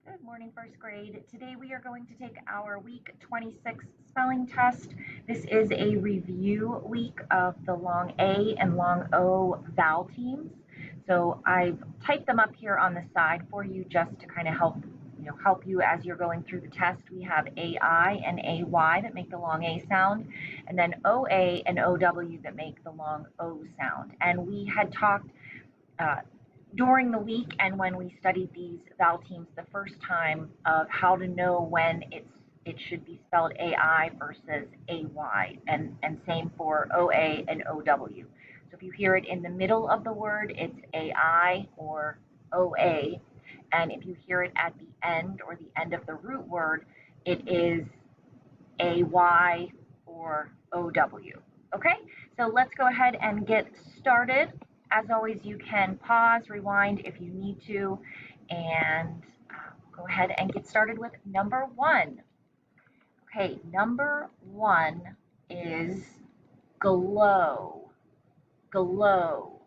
Good morning, first grade. Today we are going to take our week 26 spelling test. This is a review week of the long A and long O vowel teams. So I've typed them up here on the side for you just to kind of help you as you're going through the test. We have AI and AY that make the long A sound, and then OA and OW that make the long O sound. And we had talked during the week and when we studied these vowel teams the first time of how to know when it should be spelled AI versus AY, and same for OA and OW. So if you hear it in the middle of the word, it's AI or OA, and if you hear it at the end or the end of the root word, it is AY or OW. Okay, so let's go ahead and get started. As always, you can pause, rewind if you need to, and go ahead and get started with number one. Okay, number one is glow. Glow.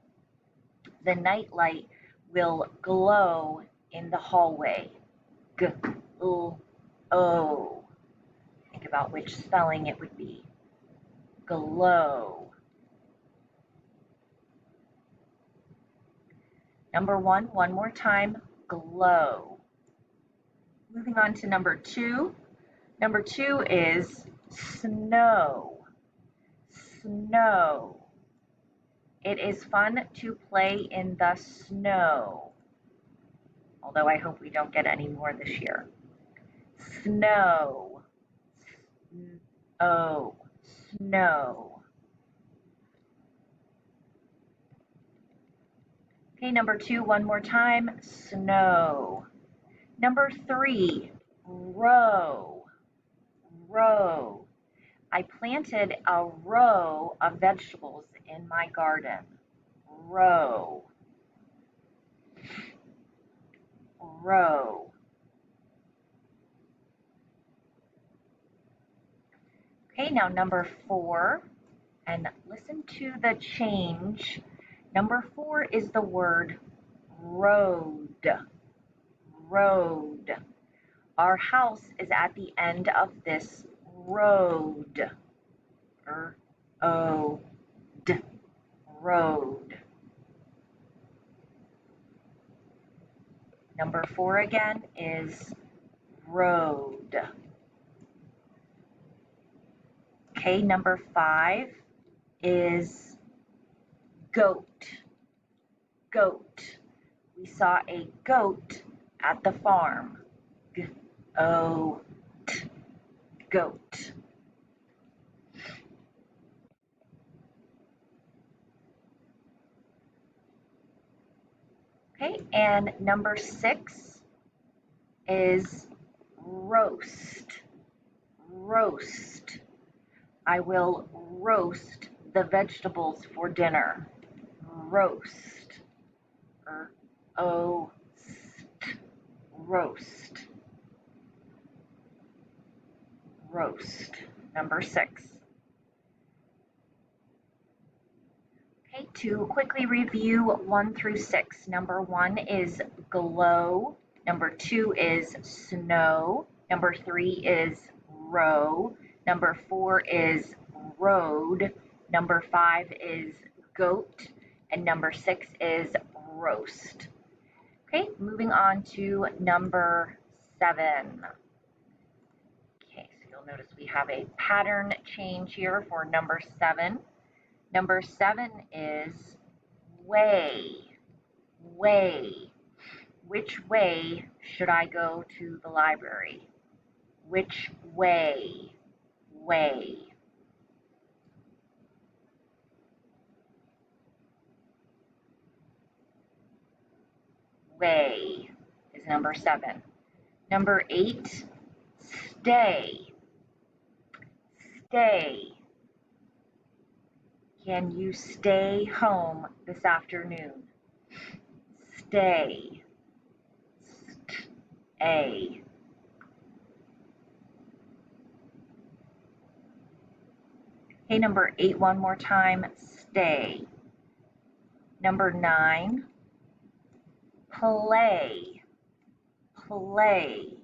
The nightlight will glow in the hallway. G-L-O. Think about which spelling it would be. Glow. Number one more time, glow. Moving on to number two. Number two is snow. Snow. It is fun to play in the snow, although I hope we don't get any more this year. Snow. Oh, snow. Okay, number two, one more time, snow. Number three, row. Row. I planted a row of vegetables in my garden. Row. Row. Okay, now number four, and listen to the change. Number four is the word road. Road. Our house is at the end of this road. R-O-D. Road. Number four again is road. Okay, number five is goat. Goat. We saw a goat at the farm. G-O-T. Goat. Okay, and number six is roast. Roast. I will roast the vegetables for dinner. Roast. R-O-S-T. Roast. Roast. Number six. Okay, to quickly review 1 through 6. Number one is glow. Number two is snow. Number three is row. Number four is road. Number five is goat. And number six is roast. Okay, moving on to number 7. Okay, so you'll notice we have a pattern change here for number 7. Number 7 is way. Way. Which way should I go to the library? Which way? Way. Way is number 7. Number 8, stay. Stay. Can you stay home this afternoon? Stay. Stay. Okay, number 8 one more time, stay. Number 9, play. play.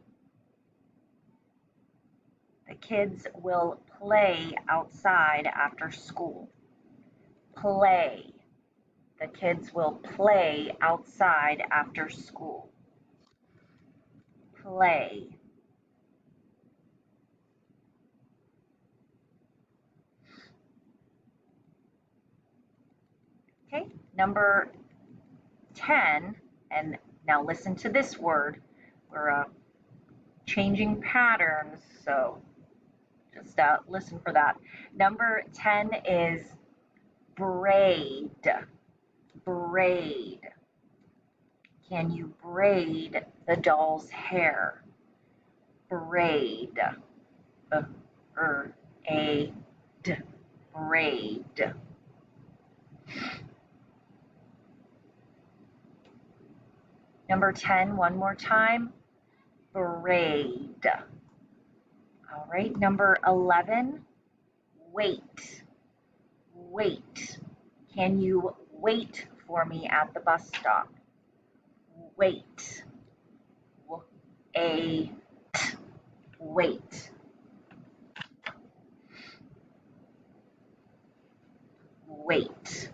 The kids will play outside after school. Play. The kids will play outside after school. Play. Okay, number 10, and now listen to this word. We're changing patterns, so just listen for that. Number 10 is braid. Braid. Can you braid the doll's hair? Braid. Braid. Number 10, one more time. Braid. All right, number 11, wait. Wait. Can you wait for me at the bus stop? Wait. Wait. Wait.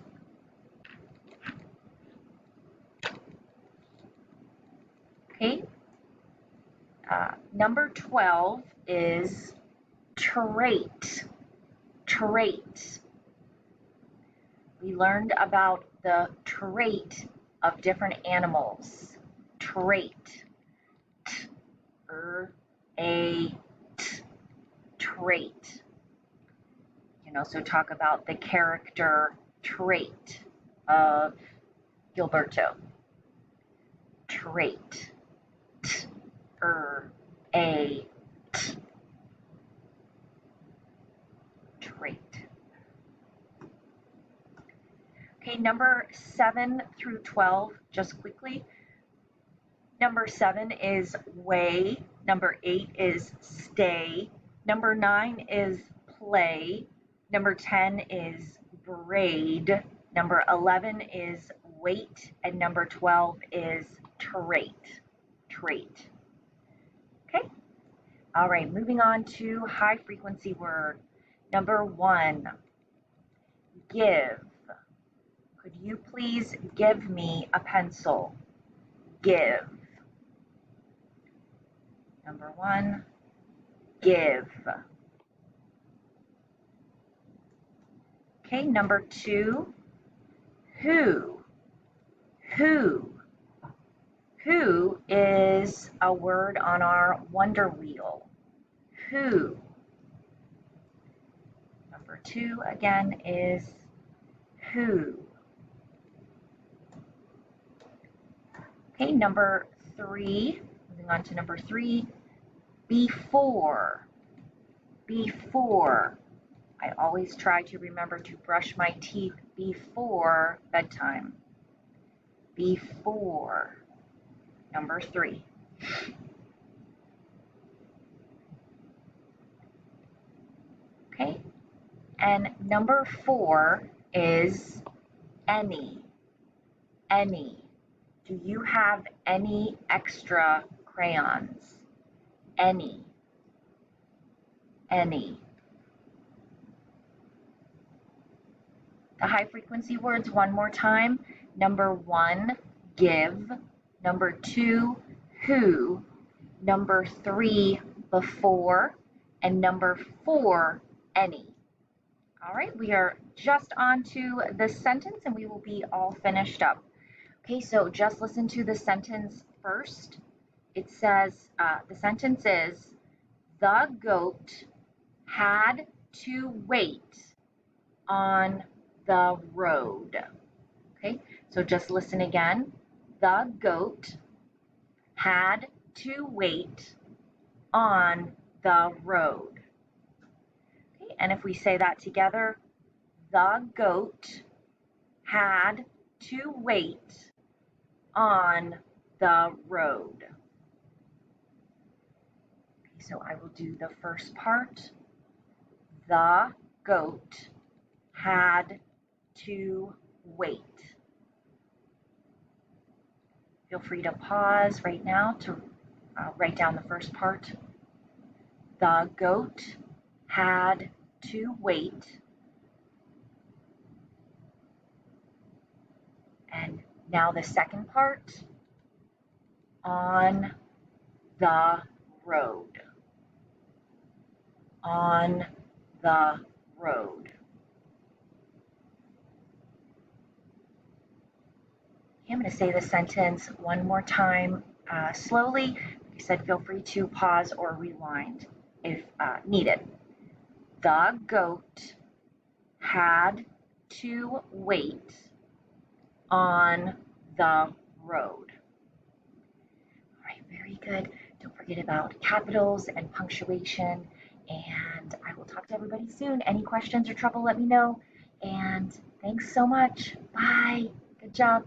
Okay. Number 12 is trait. Trait. We learned about the trait of different animals. Trait. Trait. You can also talk about the character trait of Gilberto. Trait. Trait. Okay, number 7 through 12, just quickly. Number 7 is weigh. Number 8 is stay. Number 9 is play. Number 10 is braid. Number 11 is wait. And number 12 is trait. Trait. Okay? All right, moving on to high frequency word. Number 1, give. Could you please give me a pencil? Give. Number 1, give. Okay, number 2, who. Who. Who is a word on our wonder wheel. Who. Number 2 again is who. Okay, number 3, moving on to number 3, before. Before. I always try to remember to brush my teeth before bedtime. Before. Number 3. Okay, and number 4 is any. Any. Do you have any extra crayons? Any. Any. The high frequency words one more time. Number 1, give. Number 2, who. Number 3, before. And number 4, any. All right, we are just on to the sentence and we will be all finished up. Okay, so just listen to the sentence first. It says, the sentence is, the goat had to wait on the road. Okay, so just listen again. The goat had to wait on the road. Okay, and if we say that together, the goat had to wait on the road. Okay, so I will do the first part. The goat had to wait. Feel free to pause right now to I'll write down the first part. The goat had to wait. And now the second part. On the road. On the road. I'm going to say the sentence one more time slowly. Like I said, feel free to pause or rewind if needed. The goat had to wait on the road. All right, very good. Don't forget about capitals and punctuation. And I will talk to everybody soon. Any questions or trouble, let me know. And thanks so much. Bye. Good job.